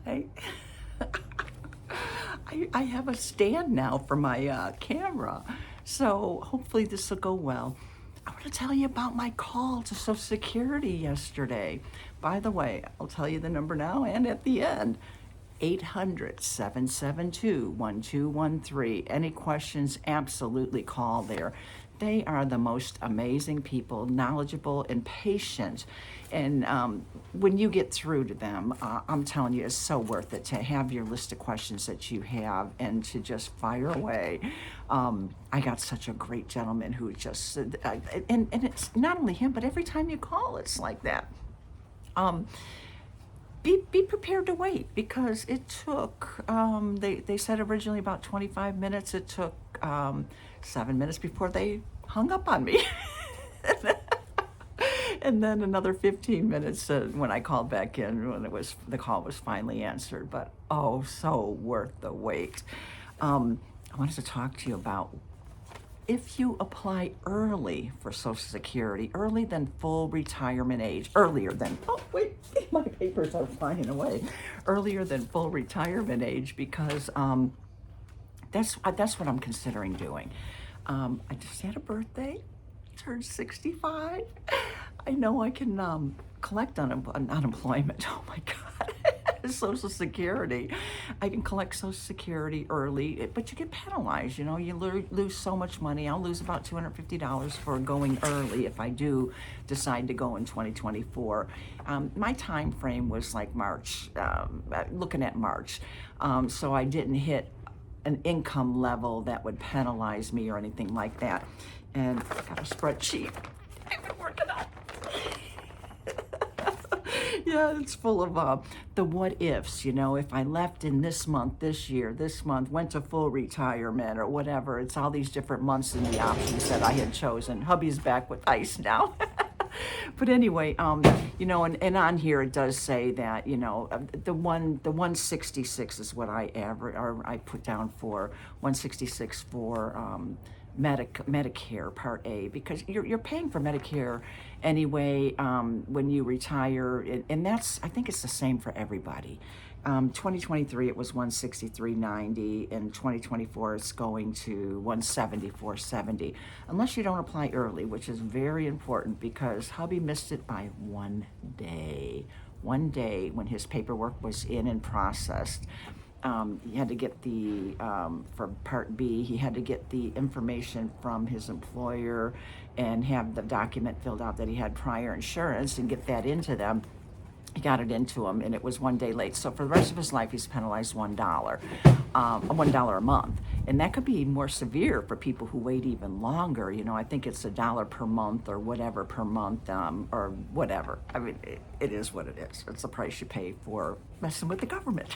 I, I have a stand now for my camera, so hopefully this will go well. I want to tell you about my call to Social Security yesterday. By the way, I'll tell you the number now and at the end. 800-772-1213. Any questions, absolutely call there. They are the most amazing people, knowledgeable and patient. And when you get through to them, I'm telling you, it's so worth it to have your list of questions that you have and to just fire away. I got such a great gentleman who just, and it's not only him, but every time you call, it's like that. Be prepared to wait, because it took, they said originally about 25 minutes. It took 7 minutes before they hung up on me. And then another 15 minutes when I called back in, when the call was finally answered. But oh, so worth the wait. I wanted to talk to you about, if you apply early for Social Security, early than full retirement age, earlier than, oh wait, my papers are flying away, earlier than full retirement age, because that's what I'm considering doing. I just had a birthday, turned 65. I know I can collect unemployment. Oh my God. Social Security. I can collect Social Security early, but you get penalized. You know, you lose so much money. I'll lose about $250 for going early if I do decide to go in 2024. My time frame was like March, looking at March. So I didn't hit an income level that would penalize me or anything like that. And I got a spreadsheet I've been working on. Yeah, it's full of the what ifs, you know, if I left in this month, this year, this month, went to full retirement or whatever. It's all these different months and the options that I had chosen. Hubby's back with ice now. But anyway, you know, and on here it does say that, you know, the 166 is what I average, or I put down for 166 for Medicare Part A, because you're paying for Medicare anyway when you retire, and that's, I think it's the same for everybody. 2023 it was 163.90, and 2024 it's going to 174.70, unless you don't apply early, which is very important, because hubby missed it by 1 day. 1 day when his paperwork was in and processed. He had to get the, for Part B, he had to get the information from his employer and have the document filled out that he had prior insurance and get that into them. He got it into him, and it was 1 day late. So for the rest of his life, he's penalized $1, $1 a month. And that could be more severe for people who wait even longer. You know, I think it's $1 per month or whatever per month, or whatever. I mean, it is what it is. It's the price you pay for messing with the government.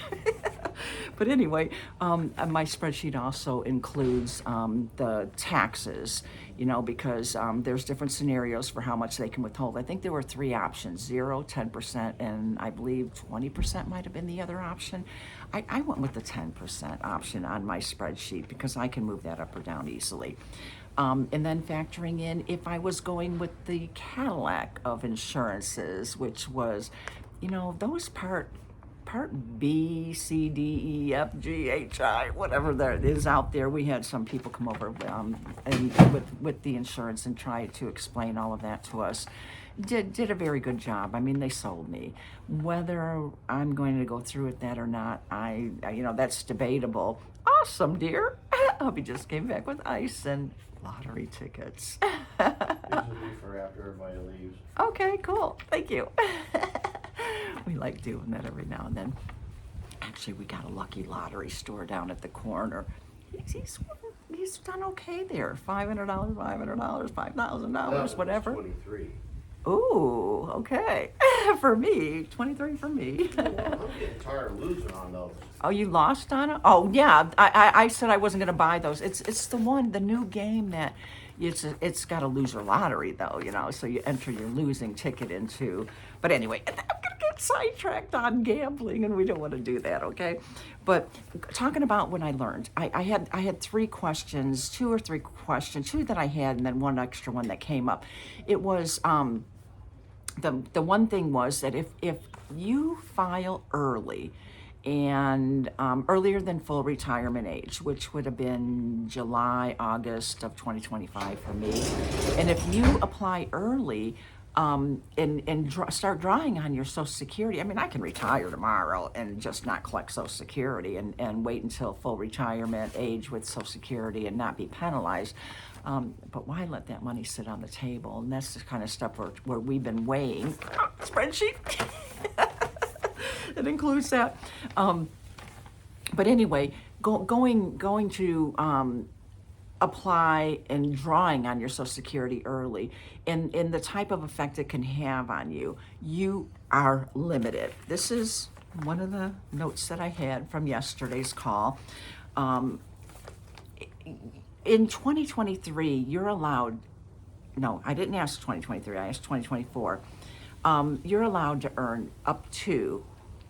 But anyway, my spreadsheet also includes the taxes, you know, because there's different scenarios for how much they can withhold. I think there were 3 options: 0, 10%, and I believe 20% might have been the other option. I went with the 10% option on my spreadsheet because I can move that up or down easily. And then factoring in if I was going with the Cadillac of insurances, which was, you know, those Part B, C, D, E, F, G, H, I, whatever there is out there. We had some people come over and with the insurance and try to explain all of that to us. Did a very good job. I mean, they sold me. Whether I'm going to go through with that or not, I you know, that's debatable. Awesome, dear. Hubby just came back with ice and lottery tickets. This will be for after everybody leaves. Okay, cool. Thank you. We like doing that every now and then. Actually, we got a lucky lottery store down at the corner. He's done okay there. $500, $5,000, whatever. 23. Ooh, okay. For me, 23 for me. Well, I'm getting tired of losing on those. Oh, you lost on it? Oh, yeah. I said I wasn't going to buy those. It's the new game that it's got a loser lottery, though, you know, so you enter your losing ticket into. But anyway, I'm going to get sidetracked on gambling, and we don't want to do that, okay? But talking about when I learned, I had 3 questions, 2 or 3 questions, 2 that I had, and then 1 extra one that came up. It was, the one thing was that if you file early and earlier than full retirement age, which would have been July, August of 2025 for me. And if you apply early, start drawing on your Social Security. I mean, I can retire tomorrow and just not collect Social Security and wait until full retirement age with Social Security and not be penalized. But why let that money sit on the table? And that's the kind of stuff where we've been weighing. Spreadsheet. It includes that. But anyway, going to apply and drawing on your Social Security early, and the type of effect it can have on you, you are limited. This is one of the notes that I had from yesterday's call. In 2023, you're allowed, no, I didn't ask 2023, I asked 2024. You're allowed to earn up to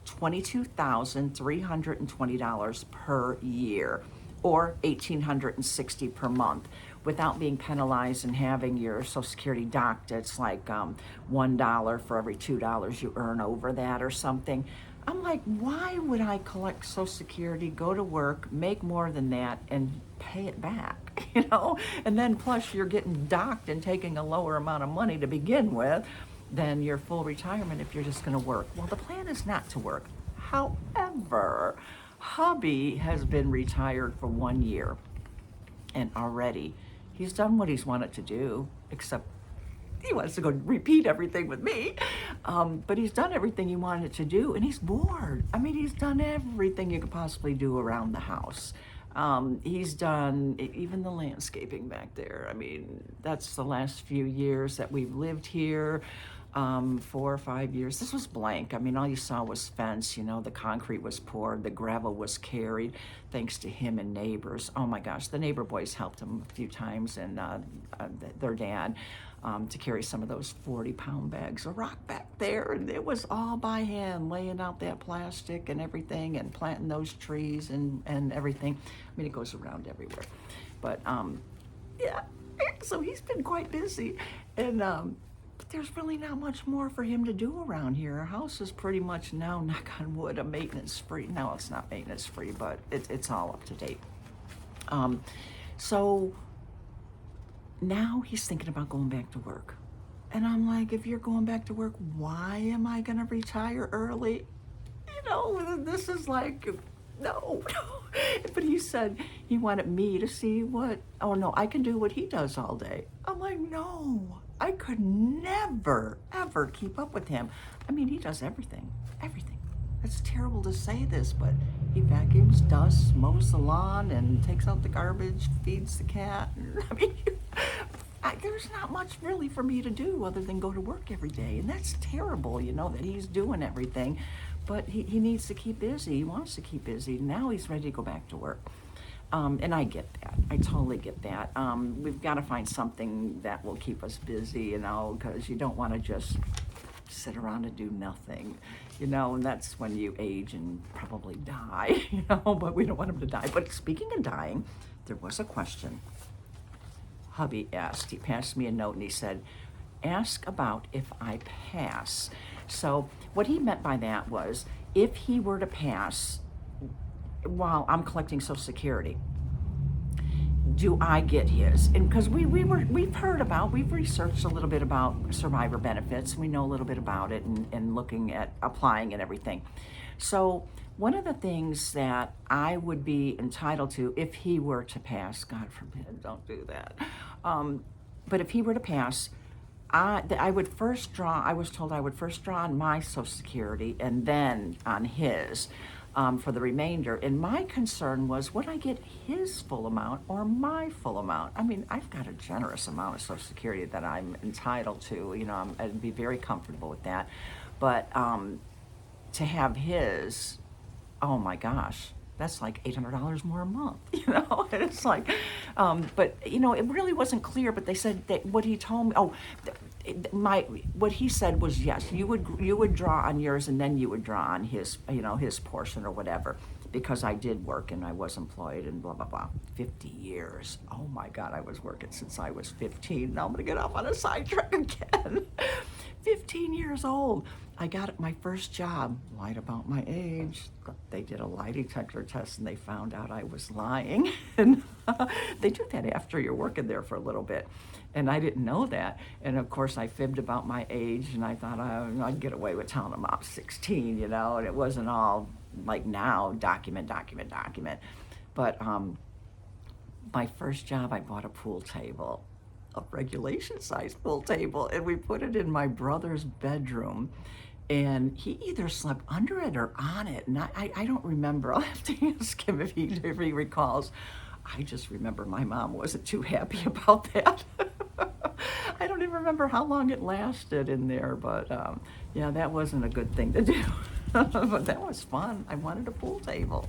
$22,320 per year, or $1,860 per month, without being penalized and having your Social Security docked. It's like $1 for every $2 you earn over that or something. I'm like, why would I collect Social Security, go to work, make more than that, and pay it back, you know? And then plus you're getting docked and taking a lower amount of money to begin with than your full retirement if you're just gonna work. Well, the plan is not to work. However, hubby has been retired for 1 year, and already he's done what he's wanted to do, except he wants to go repeat everything with me. But he's done everything he wanted to do, and he's bored. I mean, he's done everything you could possibly do around the house. He's done even the landscaping back there. I mean, that's the last few years that we've lived here. 4 or 5 years. This was blank. I mean, all you saw was fence, you know, the concrete was poured, the gravel was carried, thanks to him and neighbors. Oh my gosh, the neighbor boys helped him a few times, and their dad, to carry some of those 40-pound bags of rock back there. And it was all by hand, laying out that plastic and everything, and planting those trees and everything. I mean, it goes around everywhere. But yeah, so he's been quite busy. And there's really not much more for him to do around here. Our house is pretty much now, knock on wood, a maintenance-free. No, it's not maintenance-free, but it's all up to date. So now he's thinking about going back to work. And I'm like, if you're going back to work, why am I gonna retire early? You know, this is like, no. But he said he wanted me to see oh no, I can do what he does all day. I'm like, no. I could never, ever keep up with him. I mean, he does everything. It's terrible to say this, but he vacuums, dusts, mows the lawn, and takes out the garbage, feeds the cat. I mean, there's not much really for me to do other than go to work every day. And that's terrible, you know, that he's doing everything. But he needs to keep busy. He wants to keep busy. Now he's ready to go back to work. And I get that. I totally get that. We've got to find something that will keep us busy, you know, because you don't want to just sit around and do nothing, you know, and that's when you age and probably die, you know, but we don't want him to die. But speaking of dying, there was a question hubby asked. He passed me a note and he said, ask about if I pass. So what he meant by that was, if he were to pass while I'm collecting Social Security, do I get his? And because we've researched a little bit about survivor benefits. We know a little bit about it and looking at applying and everything. So one of the things that I would be entitled to if he were to pass, God forbid, don't do that. But if he were to pass, I would first draw, I was told I would first draw on my Social Security and then on his. For the remainder. And my concern was, would I get his full amount or my full amount? I mean, I've got a generous amount of Social Security that I'm entitled to. You know, I'd be very comfortable with that. But to have his, oh my gosh, that's like $800 more a month, you know? And it's like, but, you know, it really wasn't clear, but they said that what he told me, what he said was, yes, you would draw on yours and then you would draw on his, you know, his portion or whatever, because I did work and I was employed and blah, blah, blah. 50 years. Oh my God, I was working since I was 15. Now I'm gonna get off on a sidetrack again. 15 years old. I got my first job, lied about my age. They did a lie detector test and they found out I was lying. And they do that after you're working there for a little bit. And I didn't know that. And of course, I fibbed about my age and I thought I'd get away with telling them I was 16, you know, and it wasn't all like now, document. But my first job, I bought a pool table, a regulation size pool table, and we put it in my brother's bedroom. And he either slept under it or on it. And I don't remember. I'll have to ask him if he recalls. I just remember my mom wasn't too happy about that. I don't even remember how long it lasted in there, but yeah, that wasn't a good thing to do. But that was fun. I wanted a pool table.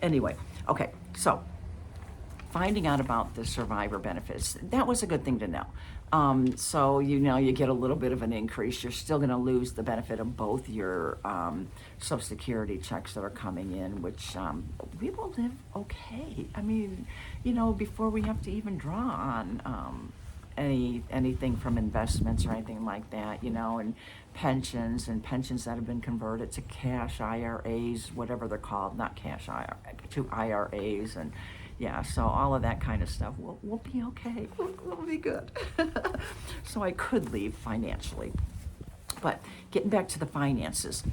Anyway, okay, so finding out about the survivor benefits, that was a good thing to know. So, you know, you get a little bit of an increase. You're still going to lose the benefit of both your Social Security checks that are coming in, which we will live okay. I mean, you know, before we have to even draw on anything from investments or anything like that, you know, and pensions that have been converted to cash IRAs, whatever they're called, not cash IRA, to IRAs, and yeah, so all of that kind of stuff, we'll be okay. We'll be good. So I could leave financially. But getting back to the finances.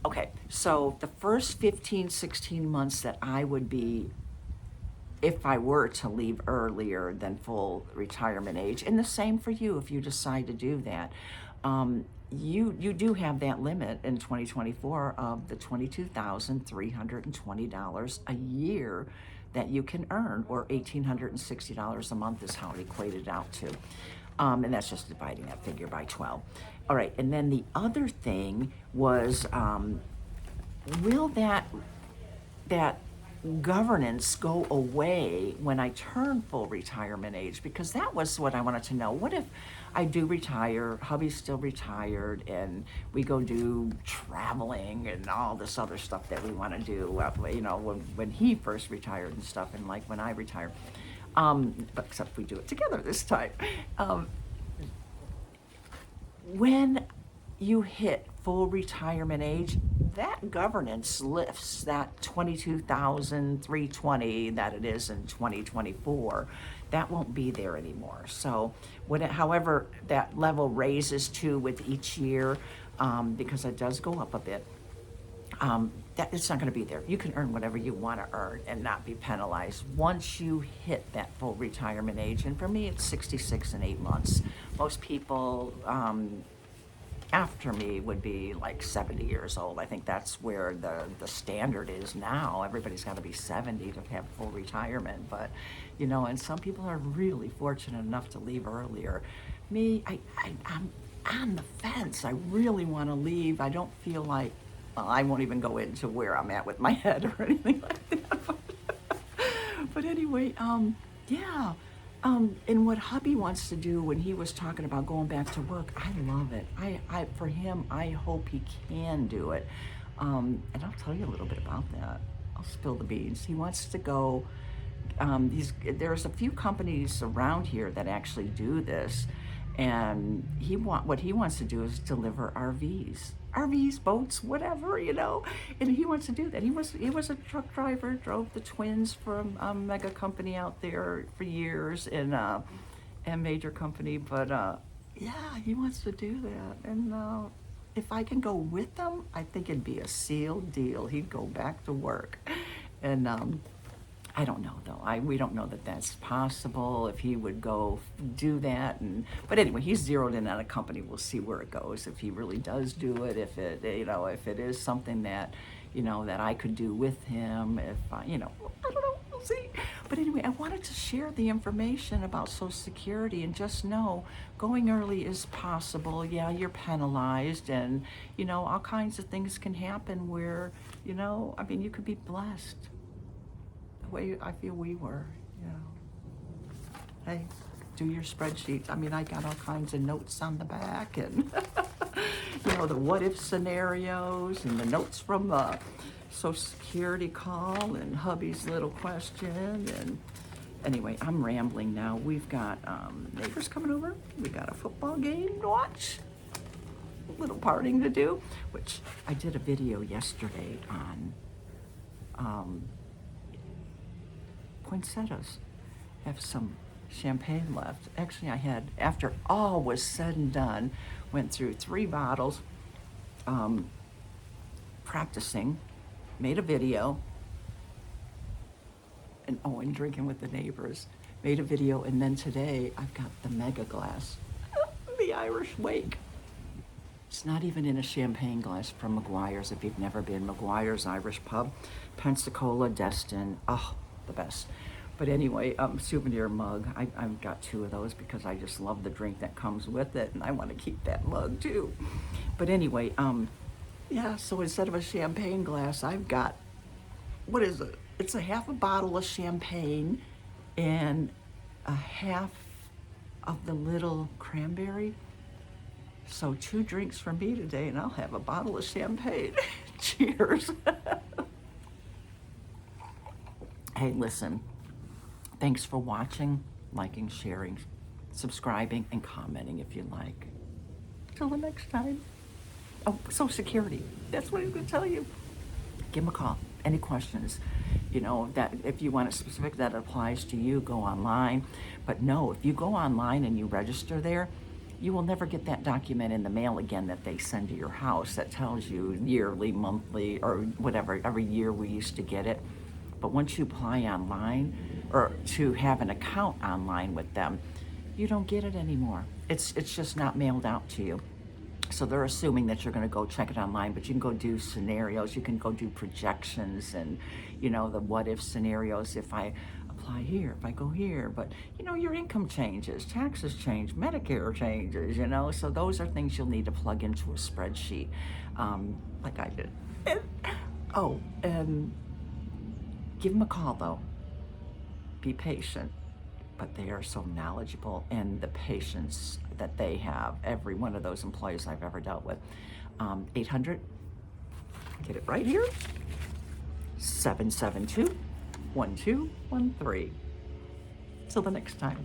Okay, so the first 15, 16 months that I would be, if I were to leave earlier than full retirement age, and the same for you if you decide to do that, you do have that limit in 2024 of the $22,320 a year that you can earn, or $1,860 a month is how it equated out to. And that's just dividing that figure by 12. All right, and then the other thing was, will that governance go away when I turn full retirement age? Because that was what I wanted to know. What if I do retire, hubby's still retired, and we go do traveling and all this other stuff that we want to do, you know, when he first retired and stuff, and like when I retire, but except we do it together this time. When you hit full retirement age, that governance lifts that $22,320 that it is in 2024. That won't be there anymore. So however that level raises to with each year, because it does go up a bit, that it's not going to be there. You can earn whatever you want to earn and not be penalized once you hit that full retirement age. And for me, it's 66 and 8 months. Most people after me would be like 70 years old. I think that's where the standard is now. Everybody's got to be 70 to have full retirement. But, you know, and some people are really fortunate enough to leave earlier. Me, I'm on the fence. I really want to leave. I don't feel like, well, I won't even go into where I'm at with my head or anything like that. But anyway, yeah. And what hubby wants to do when he was talking about going back to work, I love it. For him, I hope he can do it. And I'll tell you a little bit about that. I'll spill the beans. He wants to go, there's a few companies around here that actually do this. And what he wants to do is deliver RVs, boats, whatever, you know. And he wants to do that. He was a truck driver, drove the twins from a mega company out there for years, and major company. But yeah, he wants to do that. And if I can go with them, I think it'd be a sealed deal. He'd go back to work, and I don't know though. We don't know that that's possible. If he would go do that, but anyway, he's zeroed in on a company. We'll see where it goes. If he really does do it, if it is something that, you know, that I could do with him. If I don't know. We'll see. But anyway, I wanted to share the information about Social Security, and just know going early is possible. Yeah, you're penalized, and you know, all kinds of things can happen where, you know, I mean, you could be blessed. Way I feel we were, you know. Hey, do your spreadsheets. I mean, I got all kinds of notes on the back, and you know, the what if scenarios, and the notes from the Social Security call, and hubby's little question. And anyway, I'm rambling now. We've got neighbors coming over. We got a football game to watch. little parting to do, which I did a video yesterday on poinsettias. I have some champagne left. Actually, I had, after all was said and done, went through 3 bottles, practicing, made a video, and drinking with the neighbors. Made a video, and then today I've got the mega glass, the Irish Wake. It's not even in a champagne glass from McGuire's. If you've never been, McGuire's Irish Pub, Pensacola, Destin, oh, the best. But anyway, souvenir mug. I've got 2 of those because I just love the drink that comes with it, and I want to keep that mug too. But anyway, yeah, so instead of a champagne glass, I've got, what is it? It's a half a bottle of champagne and a half of the little cranberry. So 2 drinks for me today, and I'll have a bottle of champagne. Cheers. Hey, listen, thanks for watching, liking, sharing, subscribing, and commenting if you like. Till the next time. Oh, Social Security. That's what I'm going to tell you. Give them a call. Any questions? You know, that if you want it specific that applies to you, go online. But no, if you go online and you register there, you will never get that document in the mail again that they send to your house that tells you yearly, monthly, or whatever. Every year we used to get it. But once you apply online or to have an account online with them, you don't get it anymore. It's just not mailed out to you. So they're assuming that you're going to go check it online, but you can go do scenarios, you can go do projections and, you know, the what if scenarios. If I apply here, if I go here, but you know, your income changes, taxes change, Medicare changes, you know, so those are things you'll need to plug into a spreadsheet, like I did. And give them a call though. Be patient. But they are so knowledgeable, and the patience that they have, every one of those employees I've ever dealt with. 800, get it right here, 772-1213. Till the next time.